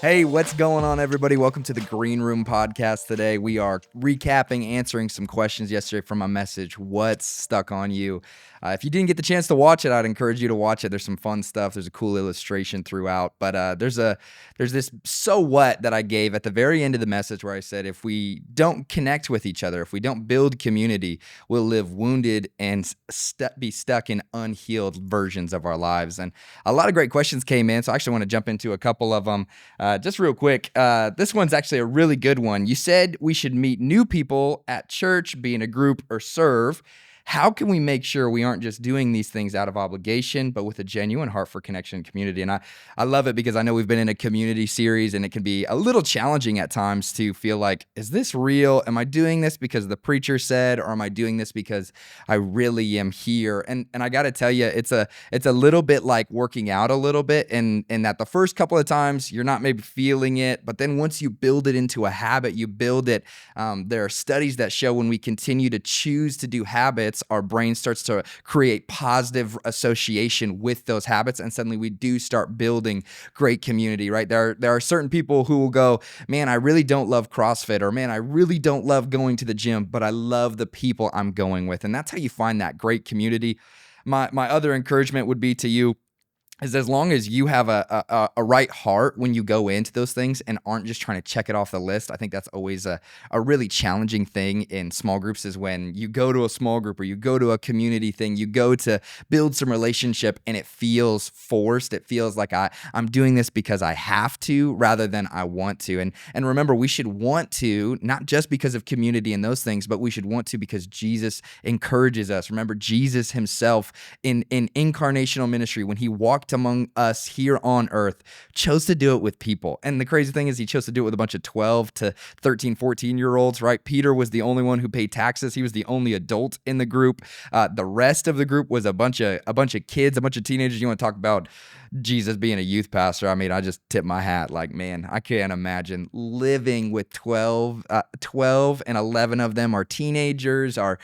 Hey, what's going on, everybody? Welcome to the Green Room Podcast today. We are recapping, answering some questions yesterday from my message, What's Stuck on You? If you didn't get the chance to watch it, I'd encourage you to watch it. There's some fun stuff. There's a cool illustration throughout. But there's this so what that I gave at the very end of the message where I said, if we don't connect with each other, if we don't build community, we'll live wounded and be stuck in unhealed versions of our lives. And a lot of great questions came in, so I actually want to jump into a couple of them. Just real quick, this one's actually a really good one. You said we should meet new people at church, be in a group, or serve. How can we make sure we aren't just doing these things out of obligation, but with a genuine heart for connection and community? And I love it because I know we've been in a community series, and it can be a little challenging at times to feel like, is this real? Am I doing this because the preacher said, or am I doing this because I really am here? And I got to tell you, it's a little bit like working out a little bit, and that the first couple of times you're not maybe feeling it, but then once you build it into a habit, you build it. There are studies that show when we continue to choose to do habits, our brain starts to create positive association with those habits, and suddenly we do start building great community, right? There are certain people who will go, man, I really don't love CrossFit, or man, I really don't love going to the gym, but I love the people I'm going with. And that's how you find that great community. My other encouragement would be to you is, as long as you have a right heart when you go into those things and aren't just trying to check it off the list. I think that's always a really challenging thing in small groups, is when you go to a small group or you go to a community thing, you go to build some relationship and it feels forced. It feels like I'm doing this because I have to rather than I want to. And remember, we should want to, not just because of community and those things, but we should want to because Jesus encourages us. Remember, Jesus himself in incarnational ministry, when he walked among us here on earth, chose to do it with people. And the crazy thing is, he chose to do it with a bunch of 12 to 13, 14-year-olds, right? Peter was the only one who paid taxes. He was the only adult in the group. The rest of the group was a bunch of kids, a bunch of teenagers. You want to talk about Jesus being a youth pastor? I mean, I just tip my hat. Like, man, I can't imagine living with 12 and 11 of them are teenagers, are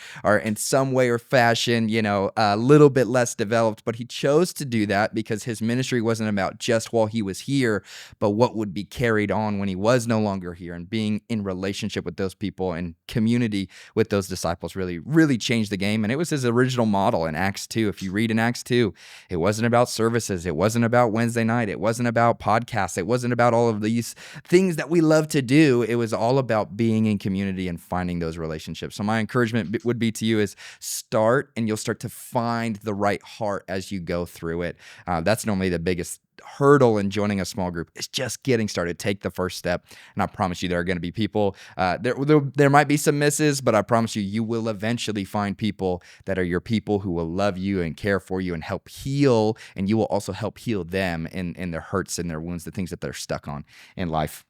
in some way or fashion, a little bit less developed. But he chose to do that because his ministry wasn't about just while he was here, but what would be carried on when he was no longer here. And being in relationship with those people and community with those disciples really, really changed the game. And it was his original model in Acts 2. If you read in Acts 2, it wasn't about services. It wasn't about Wednesday night. It wasn't about podcasts. It wasn't about all of these things that we love to do. It was all about being in community and finding those relationships. So my encouragement would be to you is start, and you'll start to find the right heart as you go through it. That's normally the biggest hurdle in joining a small group, is just getting started. Take the first step, and I promise you there are going to be people, there might be some misses, but I promise you will eventually find people that are your people who will love you and care for you and help heal, and you will also help heal them in their hurts and their wounds, the things that they're stuck on in life.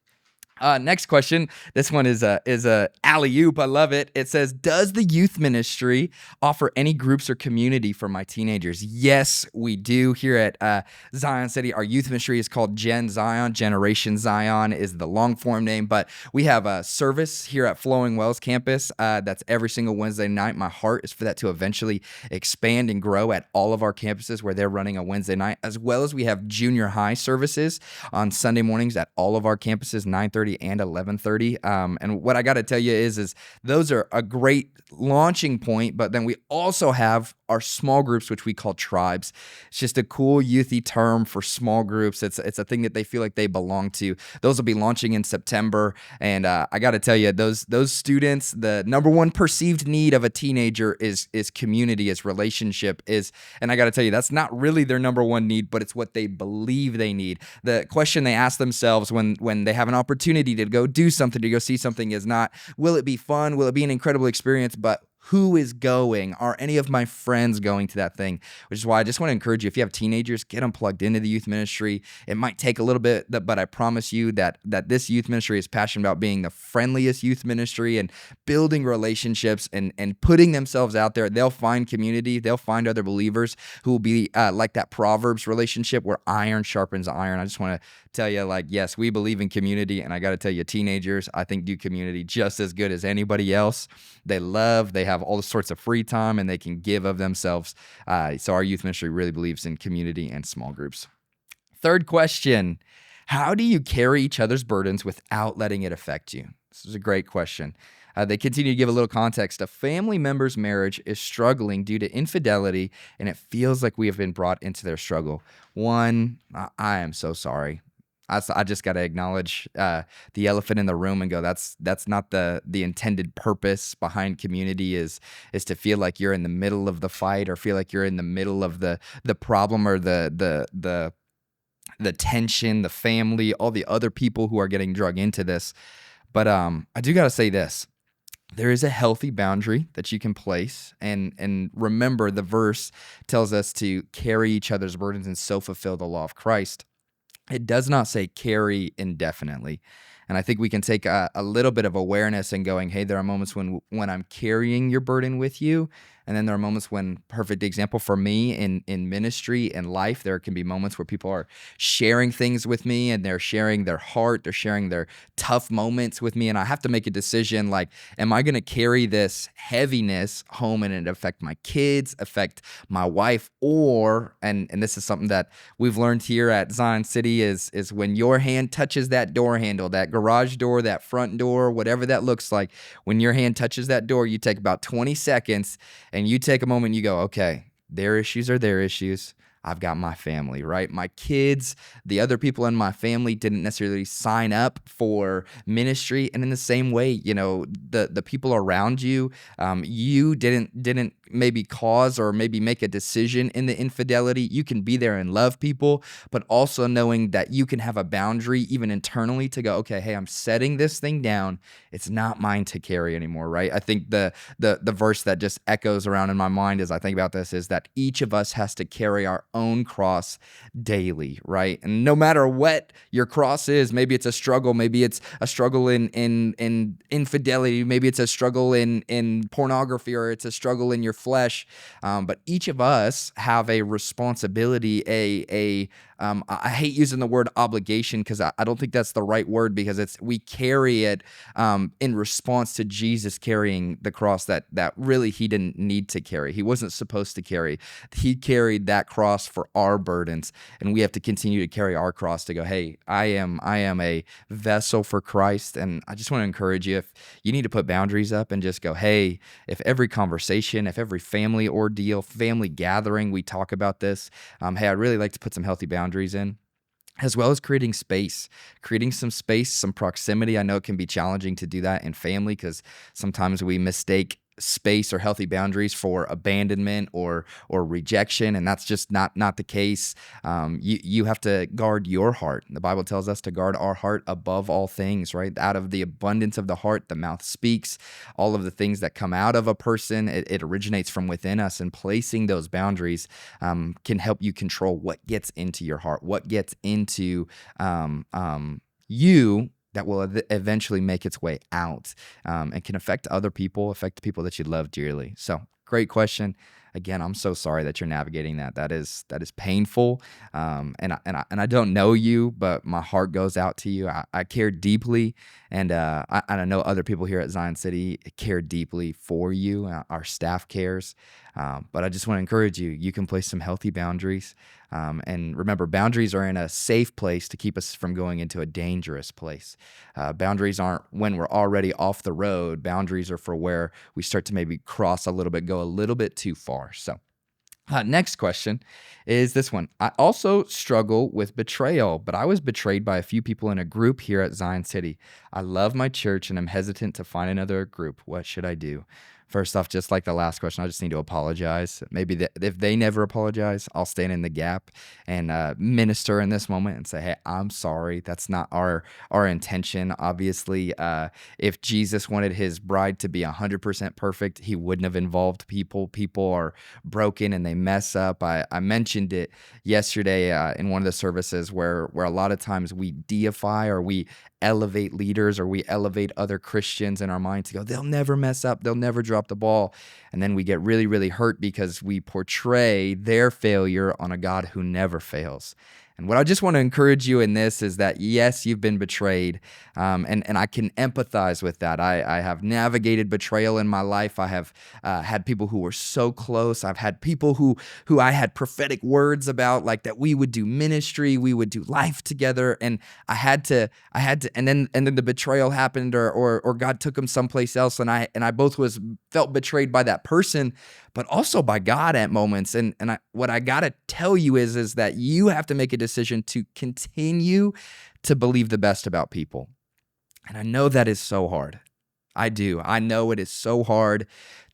Next question. This one is a alley-oop. I love it. It says, does the youth ministry offer any groups or community for my teenagers? Yes, we do. Here at Zion City, our youth ministry is called Gen Zion. Generation Zion is the long form name, but we have a service here at Flowing Wells campus that's every single Wednesday night. My heart is for that to eventually expand and grow at all of our campuses where they're running a Wednesday night, as well as we have junior high services on Sunday mornings at all of our campuses, 9:30 and 11:30. And what I got to tell you is those are a great launching point, but then we also have our small groups, which we call tribes. It's just a cool youthy term for small groups. It's a thing that they feel like they belong to. Those will be launching in September. And I got to tell you, those students, the number one perceived need of a teenager is community, is relationship, and I got to tell you, that's not really their number one need, but it's what they believe they need. The question they ask themselves when they have an opportunity to go do something, to go see something, is not, will it be fun? Will it be an incredible experience? But who is going? Are any of my friends going to that thing? Which is why I just want to encourage you, if you have teenagers, get them plugged into the youth ministry. It might take a little bit, but I promise you that this youth ministry is passionate about being the friendliest youth ministry and building relationships and putting themselves out there. They'll find community. They'll find other believers who will be like that Proverbs relationship where iron sharpens iron. I just want to tell you, yes, we believe in community, and I got to tell you, teenagers, I think, do community just as good as anybody else. They have all sorts of free time, and they can give of themselves. So our youth ministry really believes in community and small groups. Third question: How do you carry each other's burdens without letting it affect you? This is a great question. They continue to give a little context. A family member's marriage is struggling due to infidelity, and it feels like we have been brought into their struggle. One, I am so sorry. I just got to acknowledge the elephant in the room and go, that's not the intended purpose behind community is to feel like you're in the middle of the fight or feel like you're in the middle of the problem or the tension, the family, all the other people who are getting drug into this. But I do got to say this. There is a healthy boundary that you can place, and remember the verse tells us to carry each other's burdens and so fulfill the law of Christ. It does not say carry indefinitely. And I think we can take a little bit of awareness and going, hey, there are moments when I'm carrying your burden with you. And then there are moments when, perfect example for me in ministry and life, there can be moments where people are sharing things with me and they're sharing their heart, they're sharing their tough moments with me. And I have to make a decision like, am I going to carry this heaviness home and it affect my kids, affect my wife, or, and this is something that we've learned here at Zion City is when your hand touches that door handle, that garage door, that front door, whatever that looks like, when your hand touches that door, you take about 20 seconds and you take a moment and you go, okay, their issues are their issues. I've got my family, right? My kids, the other people in my family didn't necessarily sign up for ministry. And in the same way, you know, the people around you, you didn't maybe cause or maybe make a decision in the infidelity. You can be there and love people, but also knowing that you can have a boundary even internally to go, okay, hey, I'm setting this thing down. It's not mine to carry anymore, right? I think the verse that just echoes around in my mind as I think about this is that each of us has to carry our own cross daily, right? And no matter what your cross is, maybe it's a struggle, maybe it's a struggle in infidelity, maybe it's a struggle in pornography, or it's a struggle in your flesh. But each of us have a responsibility, I hate using the word obligation because I don't think that's the right word, because we carry it in response to Jesus carrying the cross that really he didn't need to carry. He wasn't supposed to carry. He carried that cross for our burdens, and we have to continue to carry our cross to go, hey, I am a vessel for Christ. And I just want to encourage you, if you need to put boundaries up and just go, hey, if every conversation, if every family ordeal, family gathering, we talk about this, hey, I'd really like to put some healthy boundaries in, as well as creating some space, some proximity. I know it can be challenging to do that in family because sometimes we mistake space or healthy boundaries for abandonment or rejection, and that's just not the case. You have to guard your heart. The Bible tells us to guard our heart above all things, right? Out of the abundance of the heart, the mouth speaks. All of the things that come out of a person, it originates from within us, and placing those boundaries can help you control what gets into your heart, what gets into you, that will eventually make its way out and can affect other people, affect the people that you love dearly. So, great question. Again, I'm so sorry that you're navigating that. That is painful, and I don't know you, but my heart goes out to you. I care deeply, and I know other people here at Zion City care deeply for you. Our staff cares, but I just want to encourage you. You can place some healthy boundaries, and remember, boundaries are in a safe place to keep us from going into a dangerous place. Boundaries aren't when we're already off the road. Boundaries are for where we start to maybe cross a little bit, go a little bit too far. So, next question is this one. I also struggle with betrayal, but I was betrayed by a few people in a group here at Zion City. I love my church and I'm hesitant to find another group. What should I do? First off, just like the last question, I just need to apologize. Maybe if they never apologize, I'll stand in the gap and minister in this moment and say, hey, I'm sorry. That's not our intention. Obviously, if Jesus wanted his bride to be 100% perfect, he wouldn't have involved people. People are broken and they mess up. I mentioned it yesterday in one of the services where a lot of times we deify or we elevate leaders or we elevate other Christians in our mind to go, they'll never mess up, they'll never drop the ball. And then we get really, really hurt because we portray their failure on a God who never fails. And what I just want to encourage you in this is that, yes, you've been betrayed, and I can empathize with that. I have navigated betrayal in my life. I have had people who were so close. I've had people who I had prophetic words about, like that we would do ministry, we would do life together, and I had to, and then the betrayal happened, or God took them someplace else, and I both felt betrayed by that person, but also by God at moments. And what I gotta tell you is that you have to make a decision to continue to believe the best about people. And I know that is so hard. I do. I know it is so hard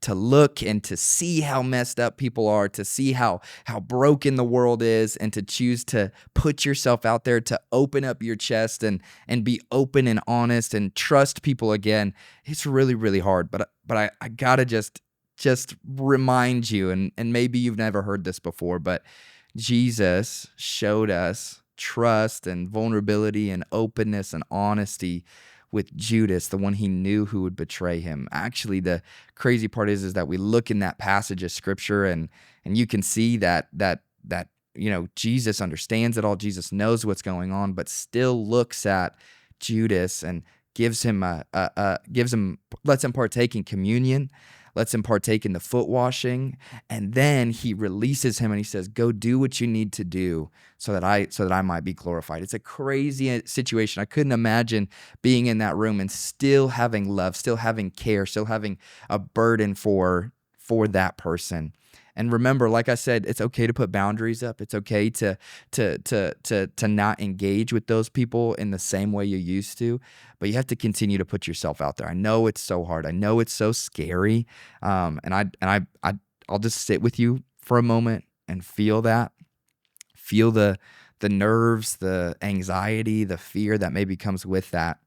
to look and to see how messed up people are, to see how broken the world is, and to choose to put yourself out there, to open up your chest and be open and honest and trust people again. It's really, really hard. But I gotta just remind you, and maybe you've never heard this before, but Jesus showed us trust and vulnerability and openness and honesty with Judas, the one he knew who would betray him. Actually, the crazy part is that we look in that passage of scripture, and you can see that Jesus understands it all. Jesus knows what's going on, but still looks at Judas and lets him partake in communion, lets him partake in the foot washing, and then he releases him and he says, "Go do what you need to do so that I might be glorified." It's a crazy situation. I couldn't imagine being in that room and still having love, still having care, still having a burden for that person. And remember, like I said, it's okay to put boundaries up. It's okay to not engage with those people in the same way you used to, but you have to continue to put yourself out there. I know it's so hard. I know it's so scary. I'll just sit with you for a moment and feel that. Feel the nerves, the anxiety, the fear that maybe comes with that.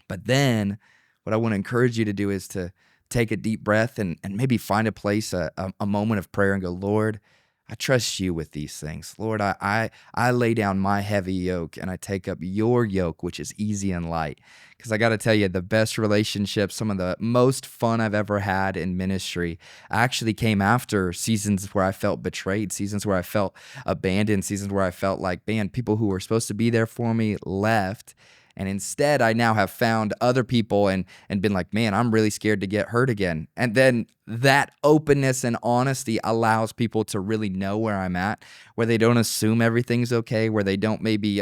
But then what I want to encourage you to do is to take a deep breath and maybe find a place, a moment of prayer, and go, "Lord, I trust you with these things. Lord, I lay down my heavy yoke and I take up your yoke, which is easy and light." Because I got to tell you, the best relationships, some of the most fun I've ever had in ministry actually came after seasons where I felt betrayed, seasons where I felt abandoned, seasons where I felt like, man, people who were supposed to be there for me left. And instead, I now have found other people and been like, man, I'm really scared to get hurt again. And then that openness and honesty allows people to really know where I'm at, where they don't assume everything's okay, where they don't maybe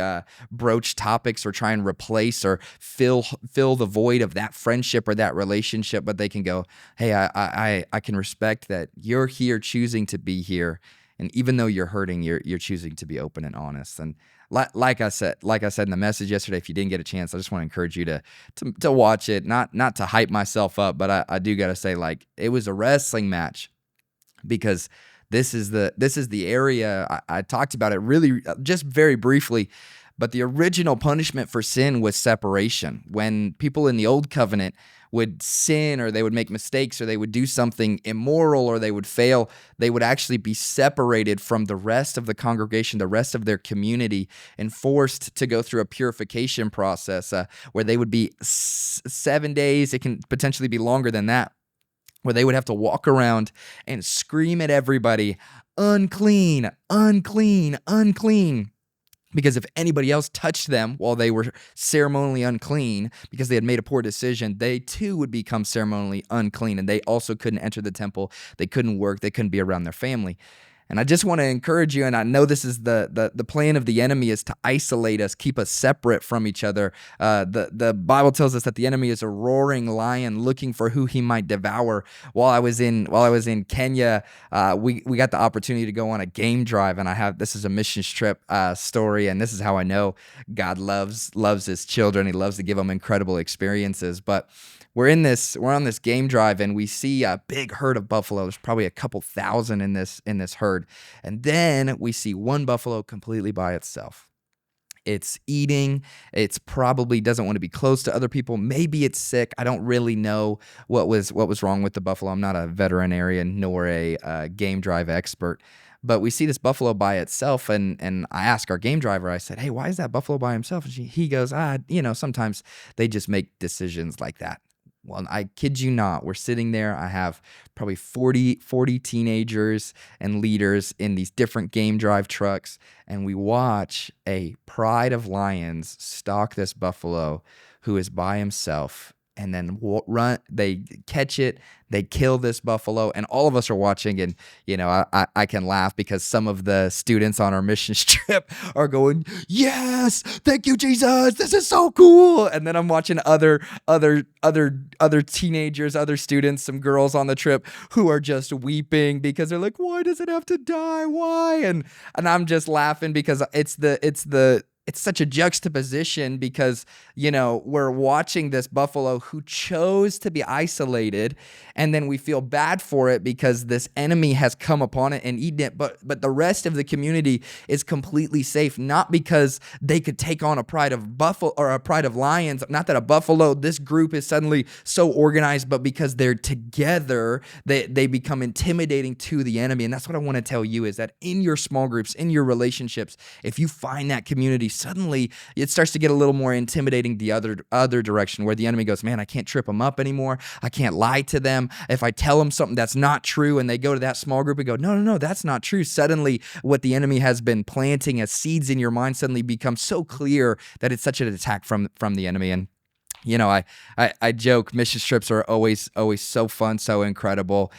broach topics or try and replace or fill the void of that friendship or that relationship, but they can go, hey, I can respect that you're here choosing to be here. And even though you're hurting, you're choosing to be open and honest. And like I said in the message yesterday, if you didn't get a chance, I just want to encourage you to watch it. Not to hype myself up, but I do got to say, like, it was a wrestling match, because this is the area I talked about it really just very briefly. But the original punishment for sin was separation. When people in the old covenant would sin, or they would make mistakes, or they would do something immoral, or they would fail, they would actually be separated from the rest of the congregation, the rest of their community, and forced to go through a purification process where they would be 7 days. It can potentially be longer than that, where they would have to walk around and scream at everybody, "Unclean, unclean, unclean." Because if anybody else touched them while they were ceremonially unclean because they had made a poor decision, they too would become ceremonially unclean, and they also couldn't enter the temple. They couldn't work. They couldn't be around their family. And I just want to encourage you, and I know this is the plan of the enemy, is to isolate us, keep us separate from each other. The Bible tells us that the enemy is a roaring lion looking for who he might devour. While I was in Kenya, we got the opportunity to go on a game drive, and this is a missions trip story, and this is how I know God loves his children. He loves to give them incredible experiences. But we're on this game drive, and we see a big herd of buffalo. There's probably a couple thousand in this herd. And then we see one buffalo completely by itself. It's eating. It's probably doesn't want to be close to other people. Maybe it's sick. I don't really know what was wrong with the buffalo. I'm not a veterinarian nor a game drive expert. But we see this buffalo by itself, and I asked our game driver, I said, "Hey, why is that buffalo by himself?" And he goes, sometimes they just make decisions like that. Well, I kid you not. We're sitting there. I have probably 40 teenagers and leaders in these different game drive trucks. And we watch a pride of lions stalk this buffalo who is by himself. And then they catch it, they kill this buffalo, and all of us are watching. And, I can laugh because some of the students on our mission trip are going, yes, thank you, Jesus. This is so cool. And then I'm watching other teenagers, other students, some girls on the trip who are just weeping because they're like, why does it have to die? Why? And I'm just laughing because it's such a juxtaposition because, we're watching this buffalo who chose to be isolated, and then we feel bad for it because this enemy has come upon it and eaten it. But the rest of the community is completely safe, not because they could take on a pride of buffalo or a pride of lions. Not that a buffalo, this group is suddenly so organized, but because they're together, they become intimidating to the enemy. And that's what I want to tell you is that in your small groups, in your relationships, if you find that community, suddenly it starts to get a little more intimidating the other direction, where the enemy goes, man, I can't trip them up anymore. I can't lie to them. If I tell them something that's not true and they go to that small group and go, no, that's not true. Suddenly what the enemy has been planting as seeds in your mind suddenly becomes so clear that it's such an attack from the enemy. And I joke mission trips are always so fun, so incredible.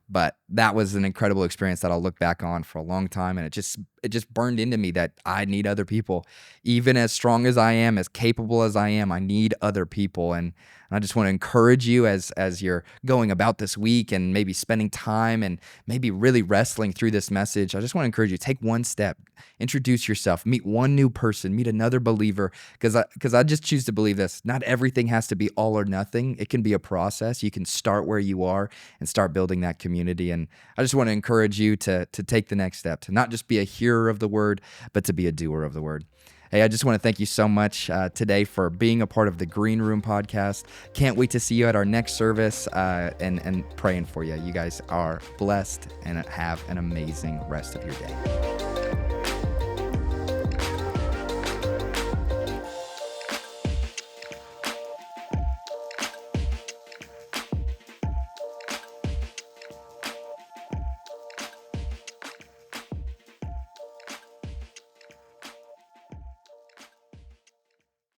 But that was an incredible experience that I'll look back on for a long time. And it just burned into me that I need other people. Even as strong as I am, as capable as I am, I need other people. And I just want to encourage you as you're going about this week and maybe spending time and maybe really wrestling through this message. I just want to encourage you, take one step, introduce yourself, meet one new person, meet another believer. Because I just choose to believe this. Not everything has to be all or nothing. It can be a process. You can start where you are and start building that community. And I just want to encourage you to take the next step, to not just be a hearer of the word, but to be a doer of the word. Hey, I just want to thank you so much today for being a part of the Green Room podcast. Can't wait to see you at our next service and praying for you. You guys are blessed and have an amazing rest of your day.